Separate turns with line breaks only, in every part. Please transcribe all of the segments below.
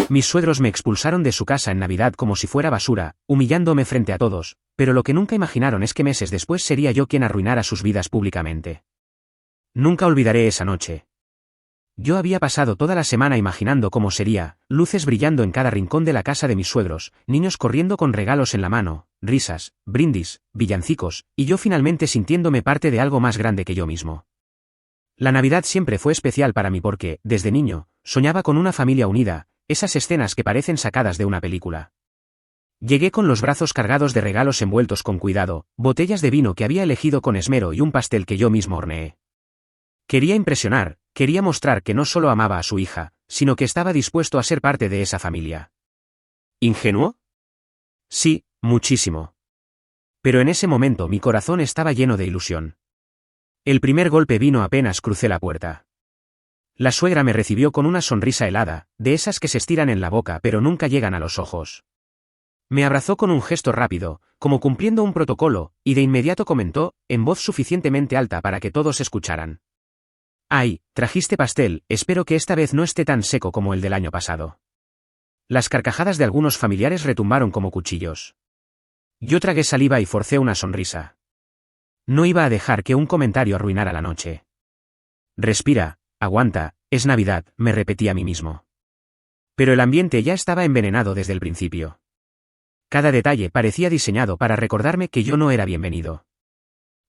Mis suegros me expulsaron de su casa en Navidad como si fuera basura, humillándome frente a todos, pero lo que nunca imaginaron es que meses después sería yo quien arruinara sus vidas públicamente. Nunca olvidaré esa noche. Yo había pasado toda la semana imaginando cómo sería, luces brillando en cada rincón de la casa de mis suegros, niños corriendo con regalos en la mano, risas, brindis, villancicos, y yo finalmente sintiéndome parte de algo más grande que yo mismo. La Navidad siempre fue especial para mí porque, desde niño, soñaba con una familia unida, esas escenas que parecen sacadas de una película. Llegué con los brazos cargados de regalos envueltos con cuidado, botellas de vino que había elegido con esmero y un pastel que yo mismo horneé. Quería impresionar, quería mostrar que no solo amaba a su hija, sino que estaba dispuesto a ser parte de esa familia. ¿Ingenuo? Sí, muchísimo. Pero en ese momento mi corazón estaba lleno de ilusión. El primer golpe vino apenas crucé la puerta. La suegra me recibió con una sonrisa helada, de esas que se estiran en la boca pero nunca llegan a los ojos. Me abrazó con un gesto rápido, como cumpliendo un protocolo, y de inmediato comentó, en voz suficientemente alta para que todos escucharan. «Ay, trajiste pastel, espero que esta vez no esté tan seco como el del año pasado». Las carcajadas de algunos familiares retumbaron como cuchillos. Yo tragué saliva y forcé una sonrisa. No iba a dejar que un comentario arruinara la noche. «Respira, aguanta, es Navidad», me repetí a mí mismo. Pero el ambiente ya estaba envenenado desde el principio. Cada detalle parecía diseñado para recordarme que yo no era bienvenido.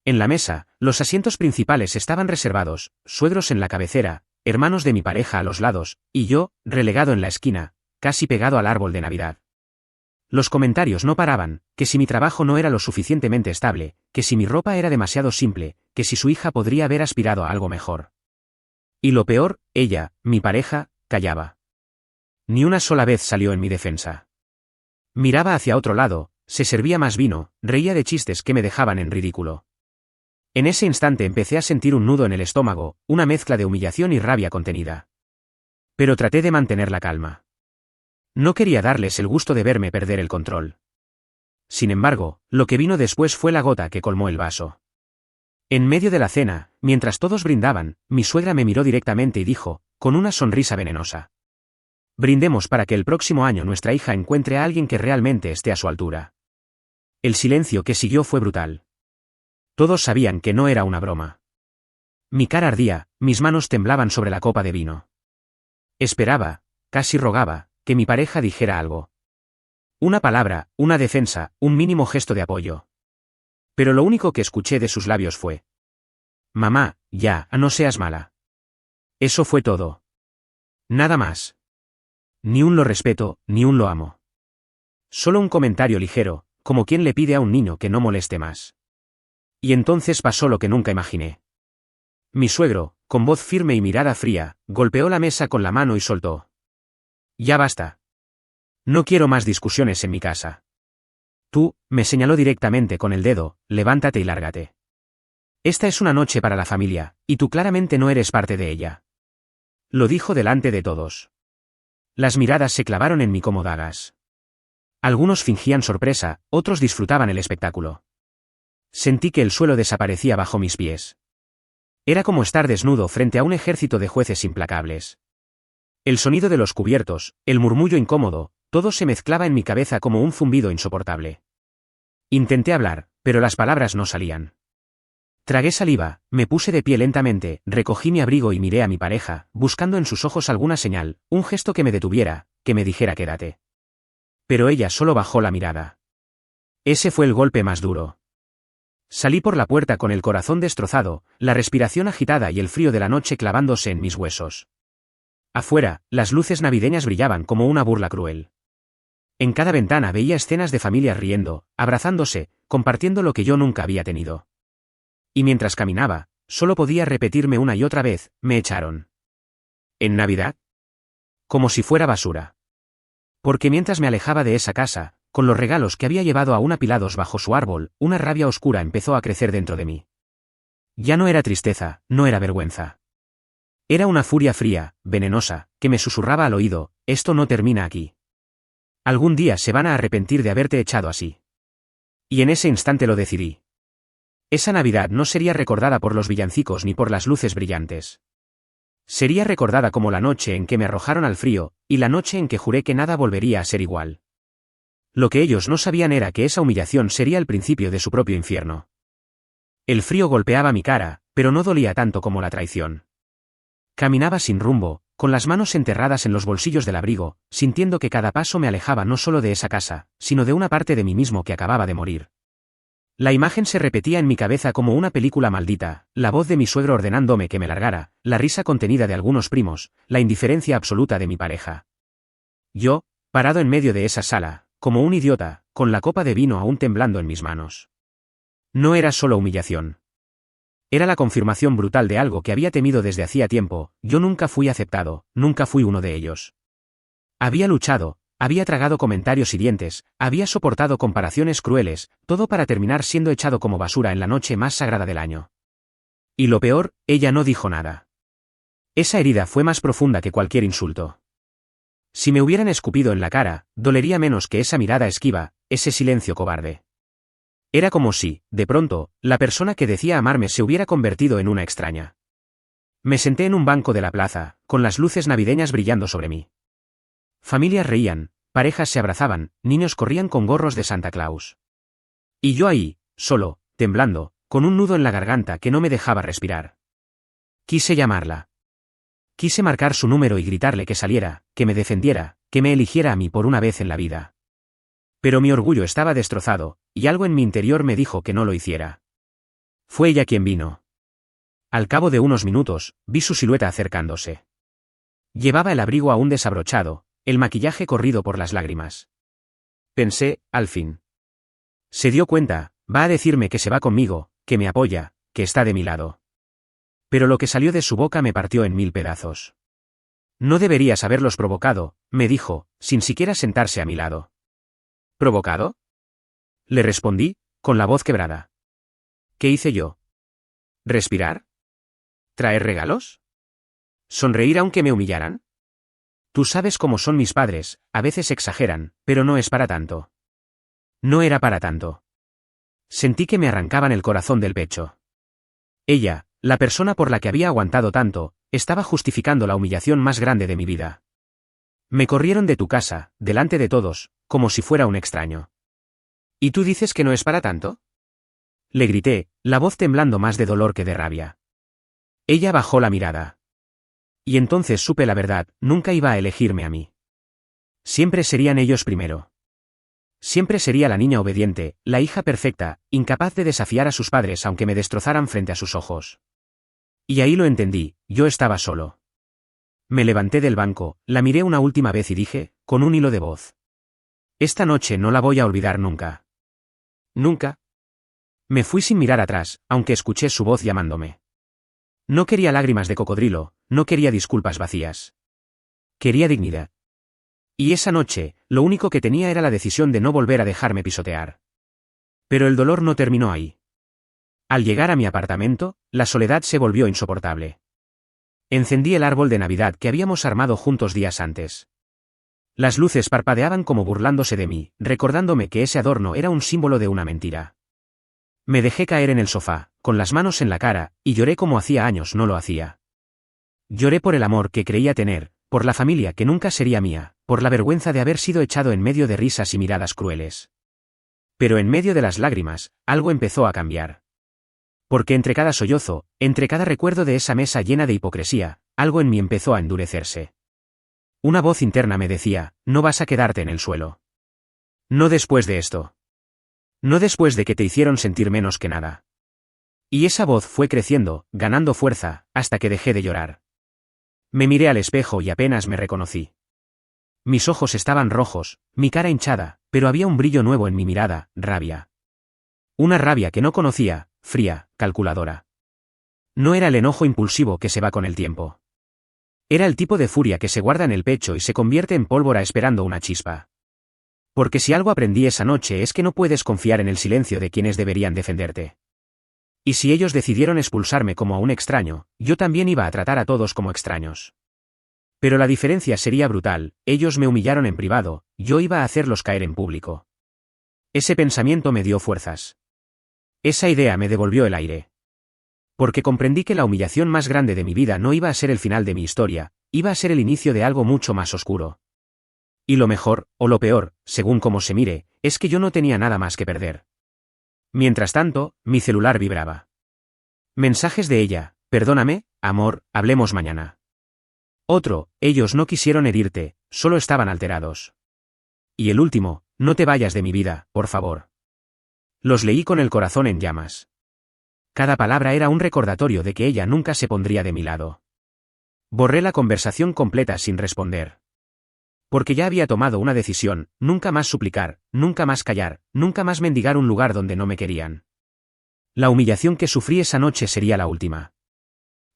En la mesa, los asientos principales estaban reservados, suegros en la cabecera, hermanos de mi pareja a los lados, y yo, relegado en la esquina, casi pegado al árbol de Navidad. Los comentarios no paraban, que si mi trabajo no era lo suficientemente estable, que si mi ropa era demasiado simple, que si su hija podría haber aspirado a algo mejor. Y lo peor, ella, mi pareja, callaba. Ni una sola vez salió en mi defensa. Miraba hacia otro lado, se servía más vino, reía de chistes que me dejaban en ridículo. En ese instante empecé a sentir un nudo en el estómago, una mezcla de humillación y rabia contenida. Pero traté de mantener la calma. No quería darles el gusto de verme perder el control. Sin embargo, lo que vino después fue la gota que colmó el vaso. En medio de la cena, mientras todos brindaban, mi suegra me miró directamente y dijo, con una sonrisa venenosa: «Brindemos para que el próximo año nuestra hija encuentre a alguien que realmente esté a su altura». El silencio que siguió fue brutal. Todos sabían que no era una broma. Mi cara ardía, mis manos temblaban sobre la copa de vino. Esperaba, casi rogaba, que mi pareja dijera algo. Una palabra, una defensa, un mínimo gesto de apoyo. Pero lo único que escuché de sus labios fue: «Mamá, ya, no seas mala». Eso fue todo. Nada más. Ni un lo respeto, ni un lo amo. Solo un comentario ligero, como quien le pide a un niño que no moleste más. Y entonces pasó lo que nunca imaginé. Mi suegro, con voz firme y mirada fría, golpeó la mesa con la mano y soltó: «Ya basta. No quiero más discusiones en mi casa. Tú», me señaló directamente con el dedo, «levántate y lárgate. Esta es una noche para la familia, y tú claramente no eres parte de ella». Lo dijo delante de todos. Las miradas se clavaron en mí como dagas. Algunos fingían sorpresa, otros disfrutaban el espectáculo. Sentí que el suelo desaparecía bajo mis pies. Era como estar desnudo frente a un ejército de jueces implacables. El sonido de los cubiertos, el murmullo incómodo, todo se mezclaba en mi cabeza como un zumbido insoportable. Intenté hablar, pero las palabras no salían. Tragué saliva, me puse de pie lentamente, recogí mi abrigo y miré a mi pareja, buscando en sus ojos alguna señal, un gesto que me detuviera, que me dijera quédate. Pero ella solo bajó la mirada. Ese fue el golpe más duro. Salí por la puerta con el corazón destrozado, la respiración agitada y el frío de la noche clavándose en mis huesos. Afuera, las luces navideñas brillaban como una burla cruel. En cada ventana veía escenas de familias riendo, abrazándose, compartiendo lo que yo nunca había tenido. Y mientras caminaba, solo podía repetirme una y otra vez: «Me echaron». ¿En Navidad? Como si fuera basura. Porque mientras me alejaba de esa casa, con los regalos que había llevado aún apilados bajo su árbol, una rabia oscura empezó a crecer dentro de mí. Ya no era tristeza, no era vergüenza. Era una furia fría, venenosa, que me susurraba al oído: «Esto no termina aquí. Algún día se van a arrepentir de haberte echado así». Y en ese instante lo decidí. Esa Navidad no sería recordada por los villancicos ni por las luces brillantes. Sería recordada como la noche en que me arrojaron al frío, y la noche en que juré que nada volvería a ser igual. Lo que ellos no sabían era que esa humillación sería el principio de su propio infierno. El frío golpeaba mi cara, pero no dolía tanto como la traición. Caminaba sin rumbo, con las manos enterradas en los bolsillos del abrigo, sintiendo que cada paso me alejaba no solo de esa casa, sino de una parte de mí mismo que acababa de morir. La imagen se repetía en mi cabeza como una película maldita, la voz de mi suegro ordenándome que me largara, la risa contenida de algunos primos, la indiferencia absoluta de mi pareja. Yo, parado en medio de esa sala, como un idiota, con la copa de vino aún temblando en mis manos. No era solo humillación. Era la confirmación brutal de algo que había temido desde hacía tiempo. Yo nunca fui aceptado, nunca fui uno de ellos. Había luchado, había tragado comentarios hirientes, había soportado comparaciones crueles, todo para terminar siendo echado como basura en la noche más sagrada del año. Y lo peor, ella no dijo nada. Esa herida fue más profunda que cualquier insulto. Si me hubieran escupido en la cara, dolería menos que esa mirada esquiva, ese silencio cobarde. Era como si, de pronto, la persona que decía amarme se hubiera convertido en una extraña. Me senté en un banco de la plaza, con las luces navideñas brillando sobre mí. Familias reían, parejas se abrazaban, niños corrían con gorros de Santa Claus. Y yo ahí, solo, temblando, con un nudo en la garganta que no me dejaba respirar. Quise llamarla. Quise marcar su número y gritarle que saliera, que me defendiera, que me eligiera a mí por una vez en la vida. Pero mi orgullo estaba destrozado, y algo en mi interior me dijo que no lo hiciera. Fue ella quien vino. Al cabo de unos minutos, vi su silueta acercándose. Llevaba el abrigo aún desabrochado, el maquillaje corrido por las lágrimas. Pensé, al fin. Se dio cuenta, va a decirme que se va conmigo, que me apoya, que está de mi lado. Pero lo que salió de su boca me partió en 1000 pedazos. No deberías haberlos provocado, me dijo, sin siquiera sentarse a mi lado. ¿Provocado? Le respondí, con la voz quebrada. ¿Qué hice yo? ¿Respirar? ¿Traer regalos? ¿Sonreír aunque me humillaran? Tú sabes cómo son mis padres, a veces exageran, pero no es para tanto. No era para tanto. Sentí que me arrancaban el corazón del pecho. Ella, la persona por la que había aguantado tanto, estaba justificando la humillación más grande de mi vida. Me corrieron de tu casa, delante de todos, como si fuera un extraño. ¿Y tú dices que no es para tanto? Le grité, la voz temblando más de dolor que de rabia. Ella bajó la mirada. Y entonces supe la verdad, nunca iba a elegirme a mí. Siempre serían ellos primero. Siempre sería la niña obediente, la hija perfecta, incapaz de desafiar a sus padres aunque me destrozaran frente a sus ojos. Y ahí lo entendí, yo estaba solo. Me levanté del banco, la miré una última vez y dije, con un hilo de voz. Esta noche no la voy a olvidar nunca. Nunca. Me fui sin mirar atrás, aunque escuché su voz llamándome. No quería lágrimas de cocodrilo, no quería disculpas vacías. Quería dignidad. Y esa noche, lo único que tenía era la decisión de no volver a dejarme pisotear. Pero el dolor no terminó ahí. Al llegar a mi apartamento, la soledad se volvió insoportable. Encendí el árbol de Navidad que habíamos armado juntos días antes. Las luces parpadeaban como burlándose de mí, recordándome que ese adorno era un símbolo de una mentira. Me dejé caer en el sofá, con las manos en la cara, y lloré como hacía años no lo hacía. Lloré por el amor que creía tener, por la familia que nunca sería mía, por la vergüenza de haber sido echado en medio de risas y miradas crueles. Pero en medio de las lágrimas, algo empezó a cambiar. Porque entre cada sollozo, entre cada recuerdo de esa mesa llena de hipocresía, algo en mí empezó a endurecerse. Una voz interna me decía, no vas a quedarte en el suelo. No después de esto. No después de que te hicieron sentir menos que nada. Y esa voz fue creciendo, ganando fuerza, hasta que dejé de llorar. Me miré al espejo y apenas me reconocí. Mis ojos estaban rojos, mi cara hinchada, pero había un brillo nuevo en mi mirada, rabia. Una rabia que no conocía, fría, calculadora. No era el enojo impulsivo que se va con el tiempo. Era el tipo de furia que se guarda en el pecho y se convierte en pólvora esperando una chispa. Porque si algo aprendí esa noche es que no puedes confiar en el silencio de quienes deberían defenderte. Y si ellos decidieron expulsarme como a un extraño, yo también iba a tratar a todos como extraños. Pero la diferencia sería brutal, ellos me humillaron en privado, yo iba a hacerlos caer en público. Ese pensamiento me dio fuerzas. Esa idea me devolvió el aire. Porque comprendí que la humillación más grande de mi vida no iba a ser el final de mi historia, iba a ser el inicio de algo mucho más oscuro. Y lo mejor, o lo peor, según cómo se mire, es que yo no tenía nada más que perder. Mientras tanto, mi celular vibraba. Mensajes de ella: perdóname, amor, hablemos mañana. Otro: ellos no quisieron herirte, solo estaban alterados. Y el último: no te vayas de mi vida, por favor. Los leí con el corazón en llamas. Cada palabra era un recordatorio de que ella nunca se pondría de mi lado. Borré la conversación completa sin responder. Porque ya había tomado una decisión: nunca más suplicar, nunca más callar, nunca más mendigar un lugar donde no me querían. La humillación que sufrí esa noche sería la última.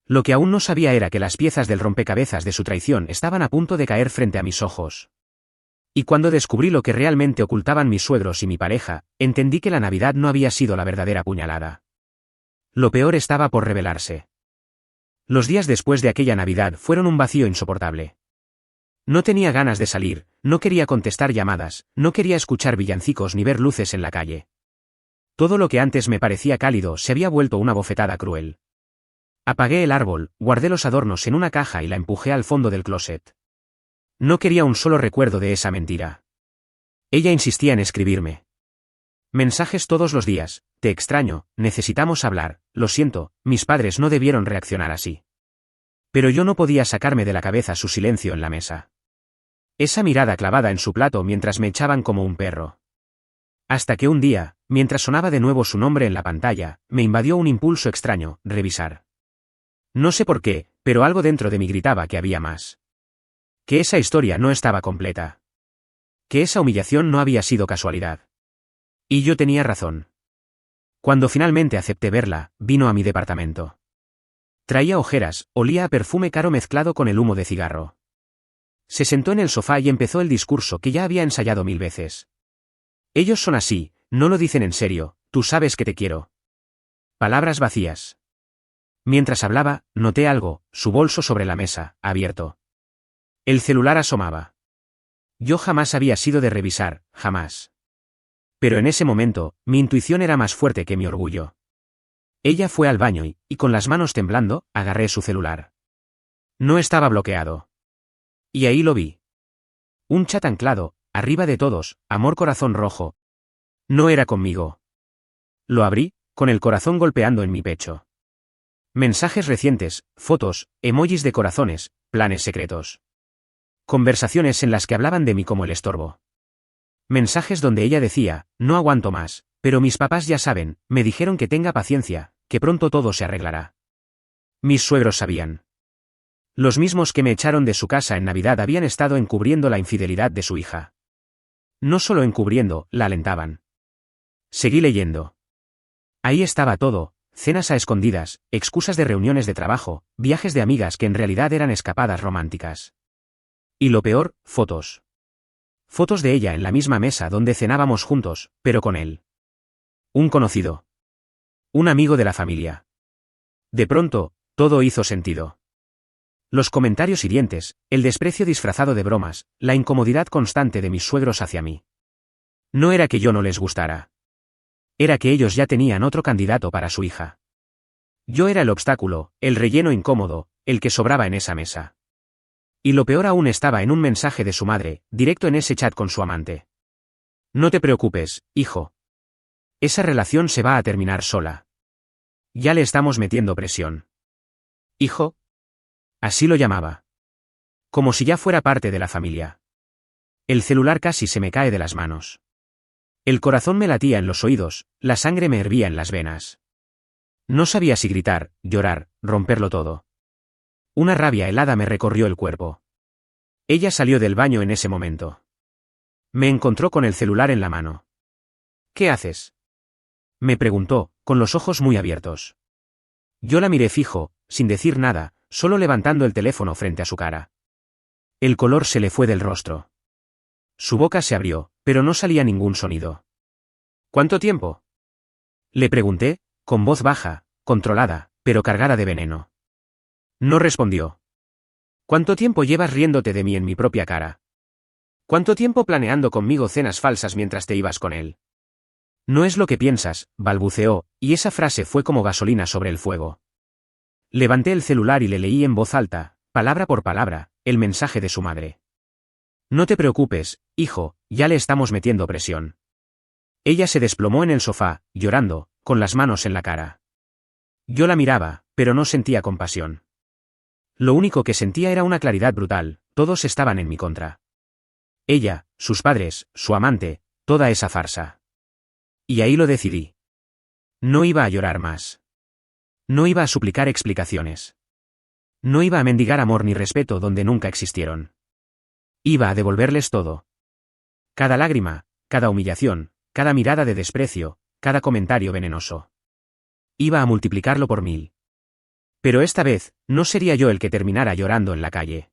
Lo que aún no sabía era que las piezas del rompecabezas de su traición estaban a punto de caer frente a mis ojos. Y cuando descubrí lo que realmente ocultaban mis suegros y mi pareja, entendí que la Navidad no había sido la verdadera puñalada. Lo peor estaba por revelarse. Los días después de aquella Navidad fueron un vacío insoportable. No tenía ganas de salir, no quería contestar llamadas, no quería escuchar villancicos ni ver luces en la calle. Todo lo que antes me parecía cálido se había vuelto una bofetada cruel. Apagué el árbol, guardé los adornos en una caja y la empujé al fondo del closet. No quería un solo recuerdo de esa mentira. Ella insistía en escribirme mensajes todos los días: te extraño, necesitamos hablar, lo siento, mis padres no debieron reaccionar así. Pero yo no podía sacarme de la cabeza su silencio en la mesa. Esa mirada clavada en su plato mientras me echaban como un perro. Hasta que un día, mientras sonaba de nuevo su nombre en la pantalla, me invadió un impulso extraño: revisar. No sé por qué, pero algo dentro de mí gritaba que había más. Que esa historia no estaba completa. Que esa humillación no había sido casualidad. Y yo tenía razón. Cuando finalmente acepté verla, vino a mi departamento. Traía ojeras, olía a perfume caro mezclado con el humo de cigarro. Se sentó en el sofá y empezó el discurso que ya había ensayado 1000 veces. Ellos son así, no lo dicen en serio, tú sabes que te quiero. Palabras vacías. Mientras hablaba, noté algo: su bolso sobre la mesa, abierto. El celular asomaba. Yo jamás había sido de revisar, jamás. Pero en ese momento, mi intuición era más fuerte que mi orgullo. Ella fue al baño y con las manos temblando, agarré su celular. No estaba bloqueado. Y ahí lo vi. Un chat anclado, arriba de todos: amor corazón rojo. No era conmigo. Lo abrí, con el corazón golpeando en mi pecho. Mensajes recientes, fotos, emojis de corazones, planes secretos. Conversaciones en las que hablaban de mí como el estorbo. Mensajes donde ella decía: no aguanto más, pero mis papás ya saben, me dijeron que tenga paciencia, que pronto todo se arreglará. Mis suegros sabían. Los mismos que me echaron de su casa en Navidad habían estado encubriendo la infidelidad de su hija. No solo encubriendo, la alentaban. Seguí leyendo. Ahí estaba todo: cenas a escondidas, excusas de reuniones de trabajo, viajes de amigas que en realidad eran escapadas románticas. Y lo peor, fotos. Fotos de ella en la misma mesa donde cenábamos juntos, pero con él. Un conocido. Un amigo de la familia. De pronto, todo hizo sentido. Los comentarios hirientes, el desprecio disfrazado de bromas, la incomodidad constante de mis suegros hacia mí. No era que yo no les gustara. Era que ellos ya tenían otro candidato para su hija. Yo era el obstáculo, el relleno incómodo, el que sobraba en esa mesa. Y lo peor aún estaba en un mensaje de su madre, directo en ese chat con su amante. No te preocupes, hijo. Esa relación se va a terminar sola. Ya le estamos metiendo presión. ¿Hijo? Así lo llamaba. Como si ya fuera parte de la familia. El celular casi se me cae de las manos. El corazón me latía en los oídos, la sangre me hervía en las venas. No sabía si gritar, llorar, romperlo todo. Una rabia helada me recorrió el cuerpo. Ella salió del baño en ese momento. Me encontró con el celular en la mano. ¿Qué haces?, me preguntó, con los ojos muy abiertos. Yo la miré fijo, sin decir nada, solo levantando el teléfono frente a su cara. El color se le fue del rostro. Su boca se abrió, pero no salía ningún sonido. ¿Cuánto tiempo?, le pregunté, con voz baja, controlada, pero cargada de veneno. No respondió. ¿Cuánto tiempo llevas riéndote de mí en mi propia cara? ¿Cuánto tiempo planeando conmigo cenas falsas mientras te ibas con él? No es lo que piensas, balbuceó, y esa frase fue como gasolina sobre el fuego. Levanté el celular y le leí en voz alta, palabra por palabra, el mensaje de su madre. No te preocupes, hijo, ya le estamos metiendo presión. Ella se desplomó en el sofá, llorando, con las manos en la cara. Yo la miraba, pero no sentía compasión. Lo único que sentía era una claridad brutal, todos estaban en mi contra. Ella, sus padres, su amante, toda esa farsa. Y ahí lo decidí. No iba a llorar más. No iba a suplicar explicaciones. No iba a mendigar amor ni respeto donde nunca existieron. Iba a devolverles todo. Cada lágrima, cada humillación, cada mirada de desprecio, cada comentario venenoso. Iba a multiplicarlo por 1000. Pero esta vez, no sería yo el que terminara llorando en la calle.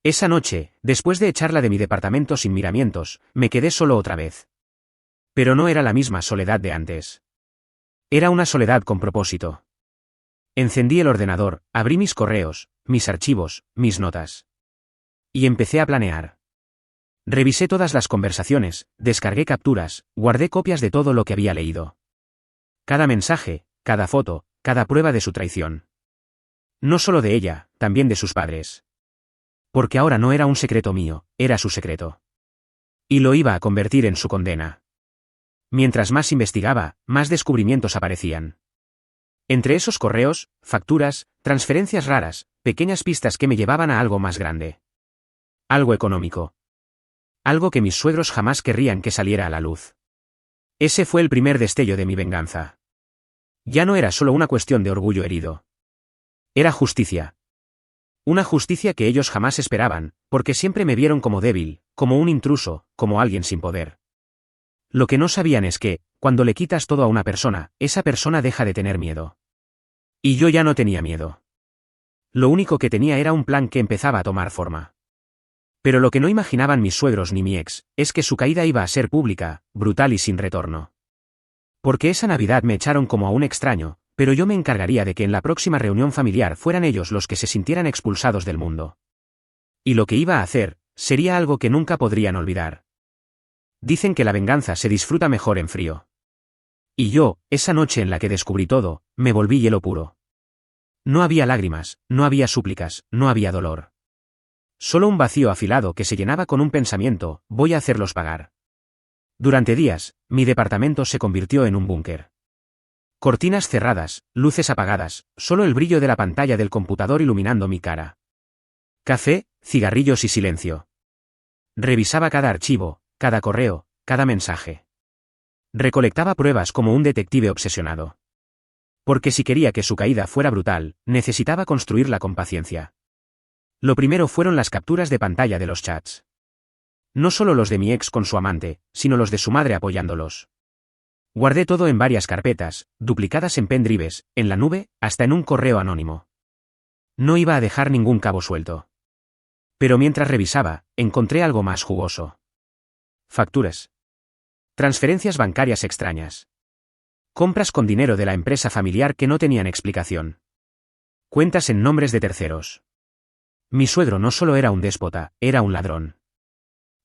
Esa noche, después de echarla de mi departamento sin miramientos, me quedé solo otra vez. Pero no era la misma soledad de antes. Era una soledad con propósito. Encendí el ordenador, abrí mis correos, mis archivos, mis notas. Y empecé a planear. Revisé todas las conversaciones, descargué capturas, guardé copias de todo lo que había leído. Cada mensaje, cada foto, cada prueba de su traición. No solo de ella, también de sus padres. Porque ahora no era un secreto mío, era su secreto. Y lo iba a convertir en su condena. Mientras más investigaba, más descubrimientos aparecían. Entre esos correos, facturas, transferencias raras, pequeñas pistas que me llevaban a algo más grande. Algo económico. Algo que mis suegros jamás querrían que saliera a la luz. Ese fue el primer destello de mi venganza. Ya no era solo una cuestión de orgullo herido. Era justicia. Una justicia que ellos jamás esperaban, porque siempre me vieron como débil, como un intruso, como alguien sin poder. Lo que no sabían es que, cuando le quitas todo a una persona, esa persona deja de tener miedo. Y yo ya no tenía miedo. Lo único que tenía era un plan que empezaba a tomar forma. Pero lo que no imaginaban mis suegros ni mi ex, es que su caída iba a ser pública, brutal y sin retorno. Porque esa Navidad me echaron como a un extraño, pero yo me encargaría de que en la próxima reunión familiar fueran ellos los que se sintieran expulsados del mundo. Y lo que iba a hacer, sería algo que nunca podrían olvidar. Dicen que la venganza se disfruta mejor en frío. Y yo, esa noche en la que descubrí todo, me volví hielo puro. No había lágrimas, no había súplicas, no había dolor. Solo un vacío afilado que se llenaba con un pensamiento: voy a hacerlos pagar. Durante días, mi departamento se convirtió en un búnker. Cortinas cerradas, luces apagadas, solo el brillo de la pantalla del computador iluminando mi cara. Café, cigarrillos y silencio. Revisaba cada archivo, cada correo, cada mensaje. Recolectaba pruebas como un detective obsesionado. Porque si quería que su caída fuera brutal, necesitaba construirla con paciencia. Lo primero fueron las capturas de pantalla de los chats. No solo los de mi ex con su amante, sino los de su madre apoyándolos. Guardé todo en varias carpetas, duplicadas en pendrives, en la nube, hasta en un correo anónimo. No iba a dejar ningún cabo suelto. Pero mientras revisaba, encontré algo más jugoso. Facturas. Transferencias bancarias extrañas. Compras con dinero de la empresa familiar que no tenían explicación. Cuentas en nombres de terceros. Mi suegro no solo era un déspota, era un ladrón.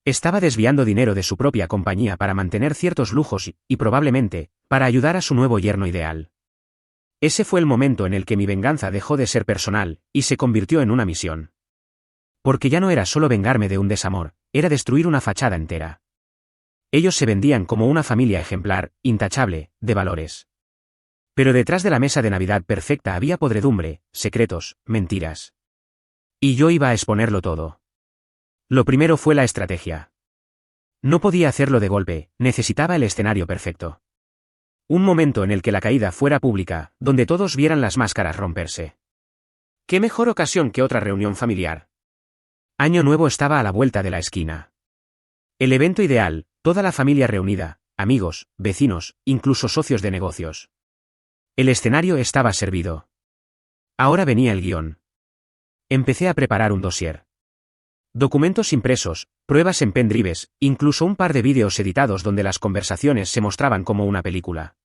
Estaba desviando dinero de su propia compañía para mantener ciertos lujos y probablemente, para ayudar a su nuevo yerno ideal. Ese fue el momento en el que mi venganza dejó de ser personal, y se convirtió en una misión. Porque ya no era solo vengarme de un desamor, era destruir una fachada entera. Ellos se vendían como una familia ejemplar, intachable, de valores. Pero detrás de la mesa de Navidad perfecta había podredumbre, secretos, mentiras. Y yo iba a exponerlo todo. Lo primero fue la estrategia. No podía hacerlo de golpe, necesitaba el escenario perfecto. Un momento en el que la caída fuera pública, donde todos vieran las máscaras romperse. ¿Qué mejor ocasión que otra reunión familiar? Año Nuevo estaba a la vuelta de la esquina. El evento ideal, toda la familia reunida, amigos, vecinos, incluso socios de negocios. El escenario estaba servido. Ahora venía el guión. Empecé a preparar un dossier. Documentos impresos, pruebas en pendrives, incluso un par de vídeos editados donde las conversaciones se mostraban como una película.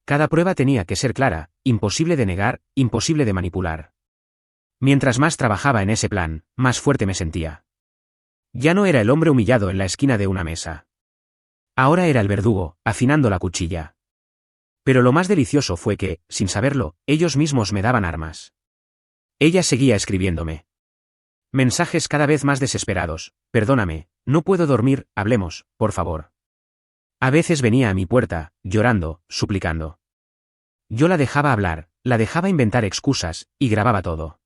Cada prueba tenía que ser clara, imposible de negar, imposible de manipular. Mientras más trabajaba en ese plan, más fuerte me sentía. Ya no era el hombre humillado en la esquina de una mesa. Ahora era el verdugo, afinando la cuchilla. Pero lo más delicioso fue que, sin saberlo, ellos mismos me daban armas. Ella seguía escribiéndome mensajes cada vez más desesperados: perdóname, no puedo dormir, hablemos, por favor. A veces venía a mi puerta, llorando, suplicando. Yo la dejaba hablar, la dejaba inventar excusas, y grababa todo.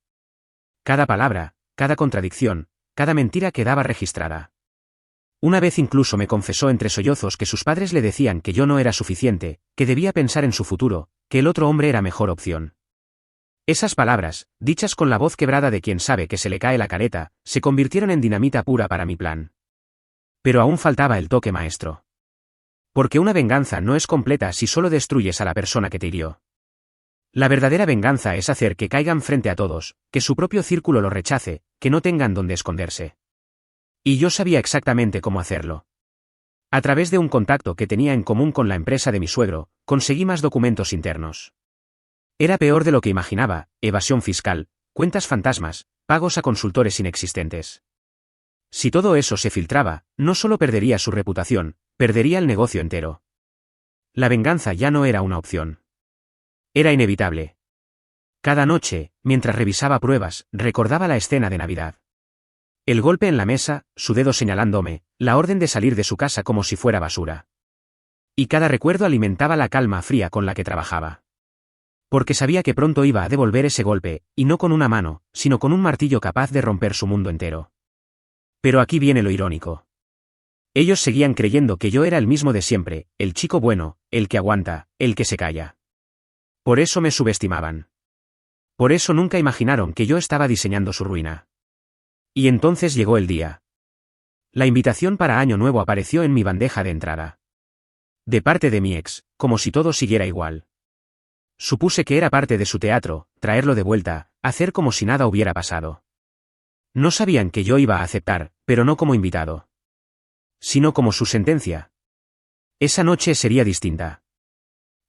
Cada palabra, cada contradicción, cada mentira quedaba registrada. Una vez incluso me confesó entre sollozos que sus padres le decían que yo no era suficiente, que debía pensar en su futuro, que el otro hombre era mejor opción. Esas palabras, dichas con la voz quebrada de quien sabe que se le cae la careta, se convirtieron en dinamita pura para mi plan. Pero aún faltaba el toque maestro. Porque una venganza no es completa si solo destruyes a la persona que te hirió. La verdadera venganza es hacer que caigan frente a todos, que su propio círculo lo rechace, que no tengan donde esconderse. Y yo sabía exactamente cómo hacerlo. A través de un contacto que tenía en común con la empresa de mi suegro, conseguí más documentos internos. Era peor de lo que imaginaba: evasión fiscal, cuentas fantasmas, pagos a consultores inexistentes. Si todo eso se filtraba, no solo perdería su reputación, perdería el negocio entero. La venganza ya no era una opción. Era inevitable. Cada noche, mientras revisaba pruebas, recordaba la escena de Navidad. El golpe en la mesa, su dedo señalándome, la orden de salir de su casa como si fuera basura. Y cada recuerdo alimentaba la calma fría con la que trabajaba. Porque sabía que pronto iba a devolver ese golpe, y no con una mano, sino con un martillo capaz de romper su mundo entero. Pero aquí viene lo irónico. Ellos seguían creyendo que yo era el mismo de siempre, el chico bueno, el que aguanta, el que se calla. Por eso me subestimaban. Por eso nunca imaginaron que yo estaba diseñando su ruina. Y entonces llegó el día. La invitación para Año Nuevo apareció en mi bandeja de entrada. De parte de mi ex, como si todo siguiera igual. Supuse que era parte de su teatro, traerlo de vuelta, hacer como si nada hubiera pasado. No sabían que yo iba a aceptar, pero no como invitado, sino como su sentencia. Esa noche sería distinta.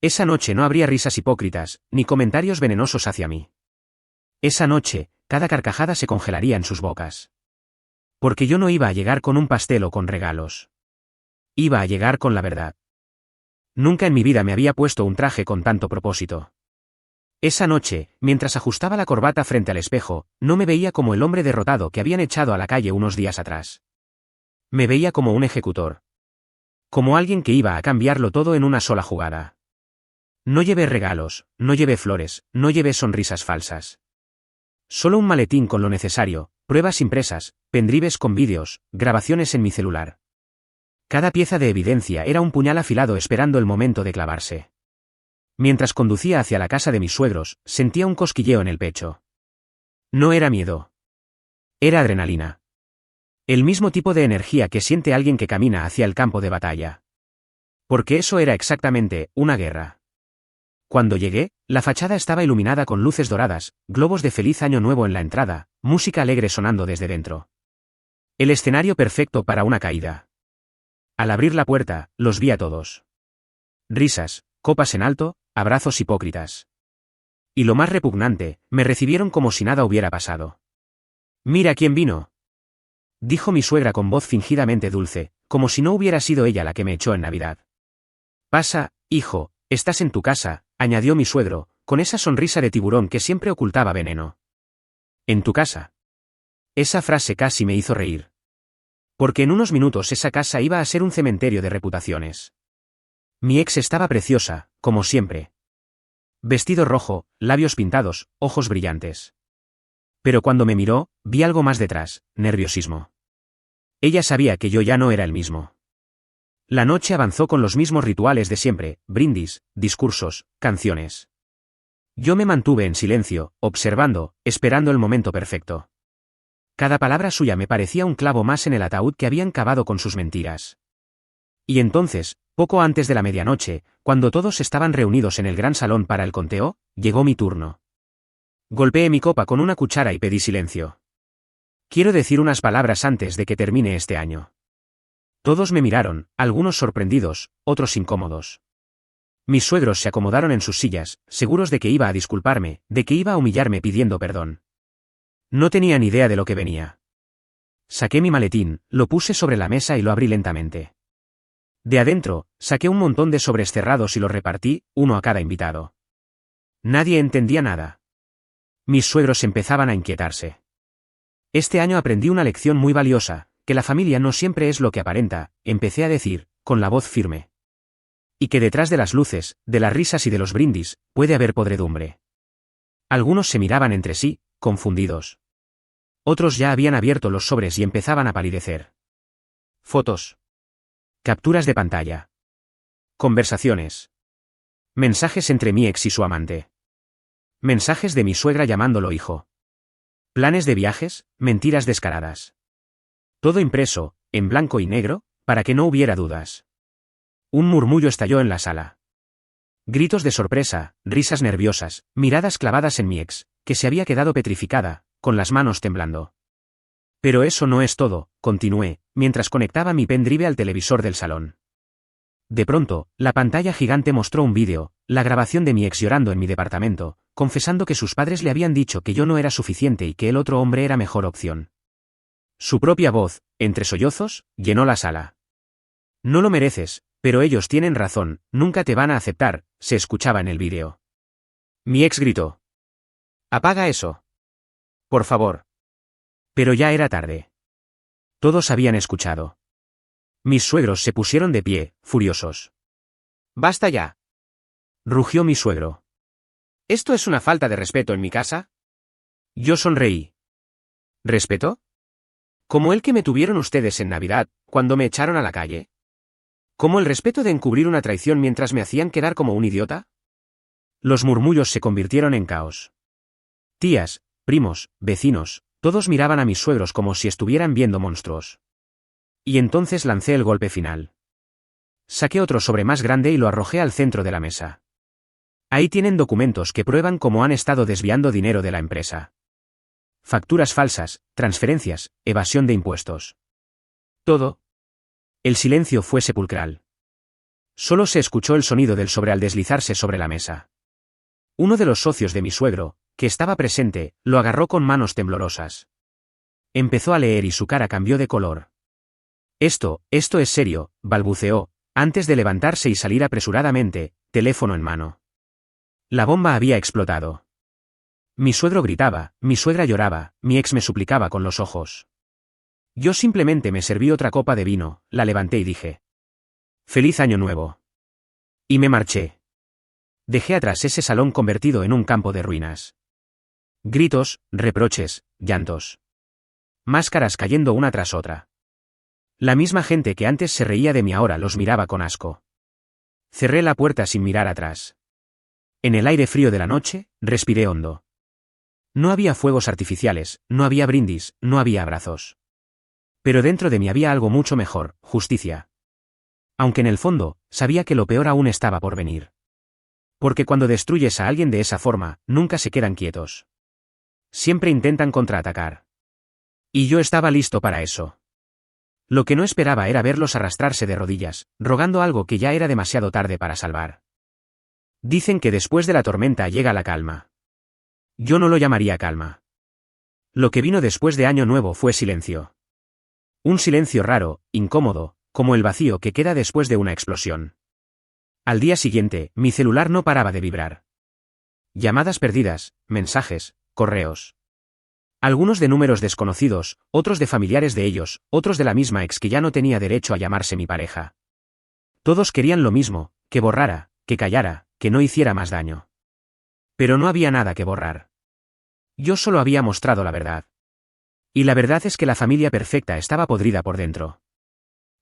Esa noche no habría risas hipócritas, ni comentarios venenosos hacia mí. Esa noche, cada carcajada se congelaría en sus bocas. Porque yo no iba a llegar con un pastel o con regalos. Iba a llegar con la verdad. Nunca en mi vida me había puesto un traje con tanto propósito. Esa noche, mientras ajustaba la corbata frente al espejo, no me veía como el hombre derrotado que habían echado a la calle unos días atrás. Me veía como un ejecutor. Como alguien que iba a cambiarlo todo en una sola jugada. No llevé regalos, no llevé flores, no llevé sonrisas falsas. Solo un maletín con lo necesario, pruebas impresas, pendrives con vídeos, grabaciones en mi celular. Cada pieza de evidencia era un puñal afilado esperando el momento de clavarse. Mientras conducía hacia la casa de mis suegros, sentía un cosquilleo en el pecho. No era miedo. Era adrenalina. El mismo tipo de energía que siente alguien que camina hacia el campo de batalla. Porque eso era exactamente una guerra. Cuando llegué, la fachada estaba iluminada con luces doradas, globos de feliz año nuevo en la entrada, música alegre sonando desde dentro. El escenario perfecto para una caída. Al abrir la puerta, los vi a todos. Risas, copas en alto, abrazos hipócritas. Y lo más repugnante, me recibieron como si nada hubiera pasado. «Mira quién vino», dijo mi suegra con voz fingidamente dulce, como si no hubiera sido ella la que me echó en Navidad. «Pasa, hijo, estás en tu casa», añadió mi suegro, con esa sonrisa de tiburón que siempre ocultaba veneno. «¿En tu casa?». Esa frase casi me hizo reír. Porque en unos minutos esa casa iba a ser un cementerio de reputaciones. Mi ex estaba preciosa, como siempre. Vestido rojo, labios pintados, ojos brillantes. Pero cuando me miró, vi algo más detrás: nerviosismo. Ella sabía que yo ya no era el mismo. La noche avanzó con los mismos rituales de siempre: brindis, discursos, canciones. Yo me mantuve en silencio, observando, esperando el momento perfecto. Cada palabra suya me parecía un clavo más en el ataúd que habían cavado con sus mentiras. Y entonces, poco antes de la medianoche, cuando todos estaban reunidos en el gran salón para el conteo, llegó mi turno. Golpeé mi copa con una cuchara y pedí silencio. Quiero decir unas palabras antes de que termine este año. Todos me miraron, algunos sorprendidos, otros incómodos. Mis suegros se acomodaron en sus sillas, seguros de que iba a disculparme, de que iba a humillarme pidiendo perdón. No tenía ni idea de lo que venía. Saqué mi maletín, lo puse sobre la mesa y lo abrí lentamente. De adentro, saqué un montón de sobres cerrados y los repartí, uno a cada invitado. Nadie entendía nada. Mis suegros empezaban a inquietarse. Este año aprendí una lección muy valiosa, que la familia no siempre es lo que aparenta, empecé a decir, con la voz firme. Y que detrás de las luces, de las risas y de los brindis, puede haber podredumbre. Algunos se miraban entre sí, confundidos. Otros ya habían abierto los sobres y empezaban a palidecer. Fotos. Capturas de pantalla. Conversaciones. Mensajes entre mi ex y su amante. Mensajes de mi suegra llamándolo hijo. Planes de viajes, mentiras descaradas. Todo impreso, en blanco y negro, para que no hubiera dudas. Un murmullo estalló en la sala. Gritos de sorpresa, risas nerviosas, miradas clavadas en mi ex, que se había quedado petrificada, con las manos temblando. Pero eso no es todo, continué, mientras conectaba mi pendrive al televisor del salón. De pronto, la pantalla gigante mostró un vídeo, la grabación de mi ex llorando en mi departamento, confesando que sus padres le habían dicho que yo no era suficiente y que el otro hombre era mejor opción. Su propia voz, entre sollozos, llenó la sala. No lo mereces, pero ellos tienen razón, nunca te van a aceptar, se escuchaba en el vídeo. Mi ex gritó. Apaga eso. Por favor. Pero ya era tarde. Todos habían escuchado. Mis suegros se pusieron de pie, furiosos. ¡Basta ya! Rugió mi suegro. ¿Esto es una falta de respeto en mi casa? Yo sonreí. ¿Respeto? ¿Como el que me tuvieron ustedes en Navidad, cuando me echaron a la calle? ¿Como el respeto de encubrir una traición mientras me hacían quedar como un idiota? Los murmullos se convirtieron en caos. Tías, primos, vecinos, todos miraban a mis suegros como si estuvieran viendo monstruos. Y entonces lancé el golpe final. Saqué otro sobre más grande y lo arrojé al centro de la mesa. Ahí tienen documentos que prueban cómo han estado desviando dinero de la empresa. Facturas falsas, transferencias, evasión de impuestos. Todo. El silencio fue sepulcral. Solo se escuchó el sonido del sobre al deslizarse sobre la mesa. Uno de los socios de mi suegro, que estaba presente, lo agarró con manos temblorosas. Empezó a leer y su cara cambió de color. Esto es serio, balbuceó, antes de levantarse y salir apresuradamente, teléfono en mano. La bomba había explotado. Mi suegro gritaba, mi suegra lloraba, mi ex me suplicaba con los ojos. Yo simplemente me serví otra copa de vino, la levanté y dije: ¡Feliz Año Nuevo! Y me marché. Dejé atrás ese salón convertido en un campo de ruinas. Gritos, reproches, llantos. Máscaras cayendo una tras otra. La misma gente que antes se reía de mí ahora los miraba con asco. Cerré la puerta sin mirar atrás. En el aire frío de la noche, respiré hondo. No había fuegos artificiales, no había brindis, no había abrazos. Pero dentro de mí había algo mucho mejor, justicia. Aunque en el fondo, sabía que lo peor aún estaba por venir. Porque cuando destruyes a alguien de esa forma, nunca se quedan quietos. Siempre intentan contraatacar. Y yo estaba listo para eso. Lo que no esperaba era verlos arrastrarse de rodillas, rogando algo que ya era demasiado tarde para salvar. Dicen que después de la tormenta llega la calma. Yo no lo llamaría calma. Lo que vino después de Año Nuevo fue silencio. Un silencio raro, incómodo, como el vacío que queda después de una explosión. Al día siguiente, mi celular no paraba de vibrar. Llamadas perdidas, mensajes, correos. Algunos de números desconocidos, otros de familiares de ellos, otros de la misma ex que ya no tenía derecho a llamarse mi pareja. Todos querían lo mismo, que borrara, que callara, que no hiciera más daño. Pero no había nada que borrar. Yo solo había mostrado la verdad. Y la verdad es que la familia perfecta estaba podrida por dentro.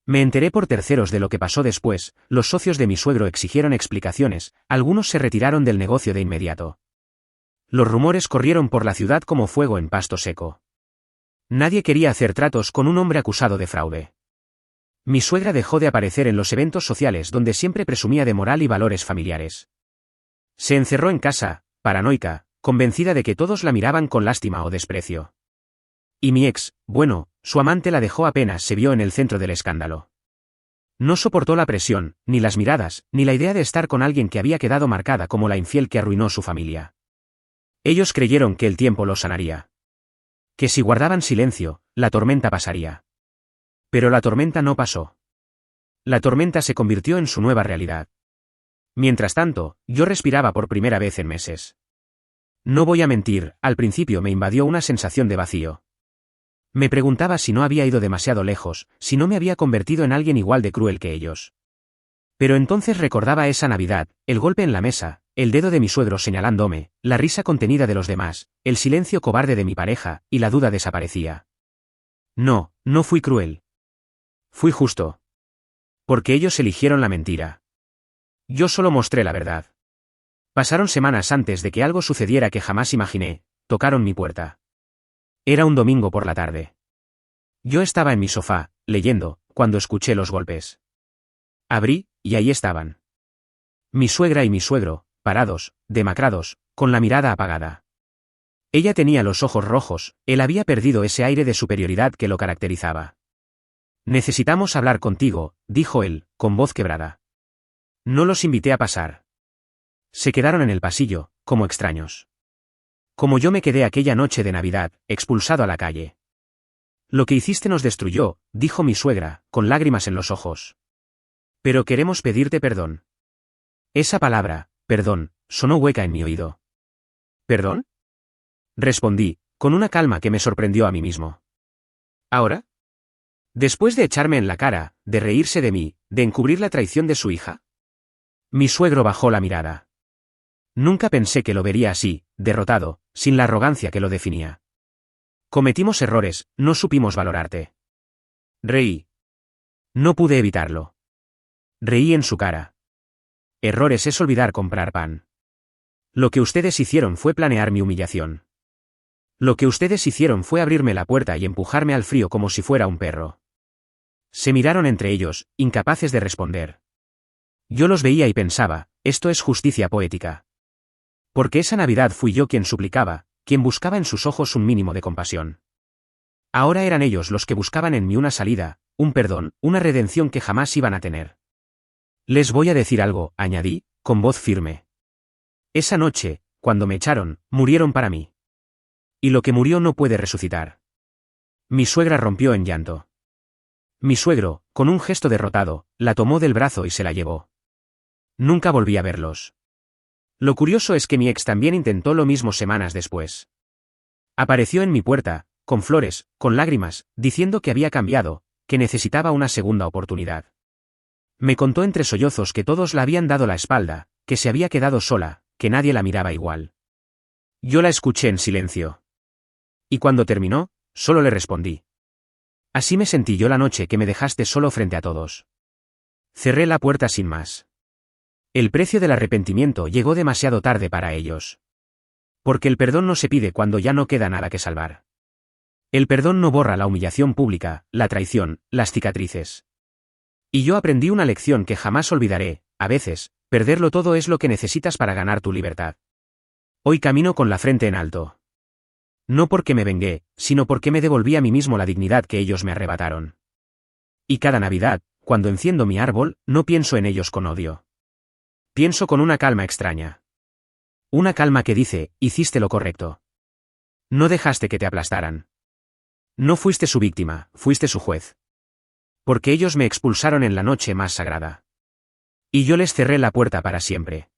Me enteré por terceros de lo que pasó después, los socios de mi suegro exigieron explicaciones, algunos se retiraron del negocio de inmediato. Los rumores corrieron por la ciudad como fuego en pasto seco. Nadie quería hacer tratos con un hombre acusado de fraude. Mi suegra dejó de aparecer en los eventos sociales donde siempre presumía de moral y valores familiares. Se encerró en casa, paranoica, convencida de que todos la miraban con lástima o desprecio. Y mi ex, bueno, su amante la dejó apenas se vio en el centro del escándalo. No soportó la presión, ni las miradas, ni la idea de estar con alguien que había quedado marcada como la infiel que arruinó su familia. Ellos creyeron que el tiempo los sanaría. Que si guardaban silencio, la tormenta pasaría. Pero la tormenta no pasó. La tormenta se convirtió en su nueva realidad. Mientras tanto, yo respiraba por primera vez en meses. No voy a mentir, al principio me invadió una sensación de vacío. Me preguntaba si no había ido demasiado lejos, si no me había convertido en alguien igual de cruel que ellos. Pero entonces recordaba esa Navidad, el golpe en la mesa, el dedo de mi suegro señalándome, la risa contenida de los demás, el silencio cobarde de mi pareja, y la duda desaparecía. No, no fui cruel. Fui justo. Porque ellos eligieron la mentira. Yo solo mostré la verdad. Pasaron semanas antes de que algo sucediera que jamás imaginé, tocaron mi puerta. Era un domingo por la tarde. Yo estaba en mi sofá, leyendo, cuando escuché los golpes. Abrí, y ahí estaban. Mi suegra y mi suegro, parados, demacrados, con la mirada apagada. Ella tenía los ojos rojos, él había perdido ese aire de superioridad que lo caracterizaba. Necesitamos hablar contigo, dijo él, con voz quebrada. No los invité a pasar. Se quedaron en el pasillo, como extraños. Como yo me quedé aquella noche de Navidad, expulsado a la calle. Lo que hiciste nos destruyó, dijo mi suegra, con lágrimas en los ojos. Pero queremos pedirte perdón. Esa palabra, perdón, sonó hueca en mi oído. ¿Perdón? Respondí, con una calma que me sorprendió a mí mismo. ¿Ahora? Después de echarme en la cara, de reírse de mí, de encubrir la traición de su hija. Mi suegro bajó la mirada. Nunca pensé que lo vería así, derrotado, sin la arrogancia que lo definía. Cometimos errores, no supimos valorarte. Reí. No pude evitarlo. Reí en su cara. Errores es olvidar comprar pan. Lo que ustedes hicieron fue planear mi humillación. Lo que ustedes hicieron fue abrirme la puerta y empujarme al frío como si fuera un perro. Se miraron entre ellos, incapaces de responder. Yo los veía y pensaba, esto es justicia poética. Porque esa Navidad fui yo quien suplicaba, quien buscaba en sus ojos un mínimo de compasión. Ahora eran ellos los que buscaban en mí una salida, un perdón, una redención que jamás iban a tener. Les voy a decir algo, añadí, con voz firme. Esa noche, cuando me echaron, murieron para mí. Y lo que murió no puede resucitar. Mi suegra rompió en llanto. Mi suegro, con un gesto derrotado, la tomó del brazo y se la llevó. Nunca volví a verlos. Lo curioso es que mi ex también intentó lo mismo semanas después. Apareció en mi puerta, con flores, con lágrimas, diciendo que había cambiado, que necesitaba una segunda oportunidad. Me contó entre sollozos que todos la habían dado la espalda, que se había quedado sola, que nadie la miraba igual. Yo la escuché en silencio. Y cuando terminó, solo le respondí. Así me sentí yo la noche que me dejaste solo frente a todos. Cerré la puerta sin más. El precio del arrepentimiento llegó demasiado tarde para ellos. Porque el perdón no se pide cuando ya no queda nada que salvar. El perdón no borra la humillación pública, la traición, las cicatrices. Y yo aprendí una lección que jamás olvidaré, a veces, perderlo todo es lo que necesitas para ganar tu libertad. Hoy camino con la frente en alto. No porque me vengué, sino porque me devolví a mí mismo la dignidad que ellos me arrebataron. Y cada Navidad, cuando enciendo mi árbol, no pienso en ellos con odio. Pienso con una calma extraña. Una calma que dice, hiciste lo correcto. No dejaste que te aplastaran. No fuiste su víctima, fuiste su juez. Porque ellos me expulsaron en la noche más sagrada. Y yo les cerré la puerta para siempre.